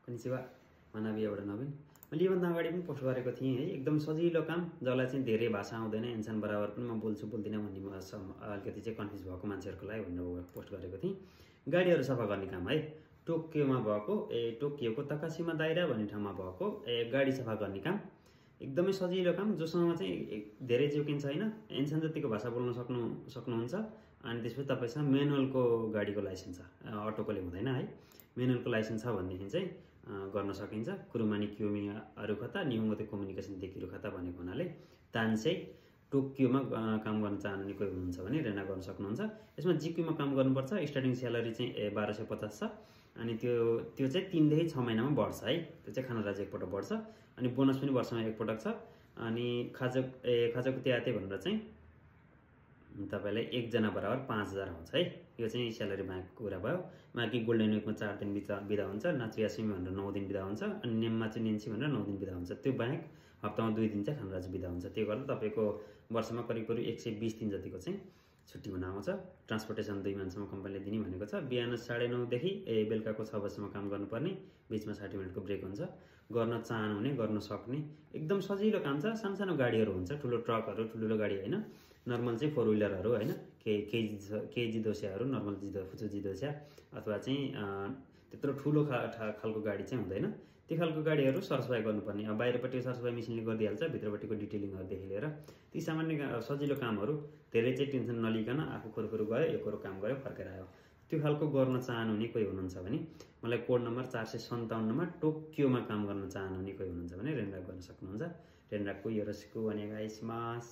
कनिचिवा मानवी एउटा नवीन मैले योभन्दा अगाडि पनि पोस्ट गरेको थिएँ है एकदम सजिलो काम जसलाई चाहिँ धेरै भाषा आउँदैन इन्सान बराबर पनि म बोल्छु बोल्दिनँ भन्ने अलिकति चाहिँ कन्फ्युज भएको मान्छेहरूको लागि भनेर पोस्ट गरेको थिएँ गाडीहरू सफा गर्ने काम है टोकियोमा भएको टोकियोको तकासीमा दायरा भन्ने ठाउँमा भएको गाडी सफा गर्ने काम एकदमै सजिलो काम जोसँग चाहिँ धेरै जोकिन्छ हैन इन्सान जतिको भाषा बोल्न सक्नुहुन्छ अनि त्यसपछि तपाईसँग म्यानुअलको गाडीको लाइसेन्स छ अटोकोले हुँदैन है म्यानुअलको लाइसेन्स छ भनेदेखि चाहिँ गर्न सकिन्छ कुरुमानी क्योमी अरुखता निहुंगोते कम्युनिकेसन देखिरु खता भनेको हुनाले तान्से टोकियोमा काम गर्न चाहनुहुने कोही हुनुहुन्छ भने रेना गर्न सक्नुहुन्छ यसमा जिक्यूमा काम गर्नुपर्छ स्टार्टिङ स्यालेरी चाहिँ 1250 छ अनि त्यो चाहिँ 3 देखि 6 महिनामा बढ्छ है त्यो चाहिँ खाना राज्य एकपटक बढ्छ अनि बोनस पनि वर्षमा एकपटक छ अनि खाजाको त्याते भनेर चाहिँ तपाईलाई एक जना बराबर 5000 हुन्छ है यो चाहिँ स्यालेरी बाहेकको कुरा भयो माकी गोल्डन विकमा 4 दिन बिदा हुन्छ नाचुयासिमी भनेर 9 दिन बिदा हुन्छ अनि नेममा चाहिँ नेन्सी भनेर 9 दिन बिदा हुन्छ त्यो बाहेक हप्तामा 2 दिन चाहिँ खानराज बिदा हुन्छ त्यो गर्दा तपाईको वर्षमा करिब 120 दिन जतिको चाहिँ छुट्टी हुन आउँछ ट्रान्सपोर्टेसन 2 मान्छेमा कम्पनीले दिने भनेको छ बिहान 9:30 देखि बेलुकाको 6 बजेसम्म काम गर्नुपर्ने बीचमा 60 मिनेटको ब्रेक हुन्छ गर्न चाहनुहुने गर्न सक्ने एकदम सजिलो काम छ सानसानो गाडीहरू हुन्छ ठुलो ट्रकहरू ठुलो गाडी हैन नर्मल चाहिँ 4 व्हीलरहरू हैन केजी दोस्याहरू नर्मल फुचुजी दोस्या अथवा चाहिँ त्यत्रो ठुलो खालको गाडी चाहिँ हुँदैन त्यो खालको गाडीहरू सरसफाई गर्नुपर्ने अब बाहिरपट्टि सरसफाई मेसिनले गरिदिहाल्छ भित्रपट्टिको डिटेलिङहरु देखि लिएर ती सामान्य सजिलो कामहरू धेरै चाहिँ टेन्सन नलिकन आफू खोरखोरु गयो एकरो काम गर्यो फर्केर आयो त्यो खालको गर्न चाहनुहुने कोही हुनुहुन्छ भने मलाई कोड नम्बर 457 मा टोकियोमा काम गर्न चाहनुहुने कोही हुनुहुन्छ भने रेन्डा गर्न सक्नुहुन्छ रेन्डाको योरोसिकु ओनेगाइसिमास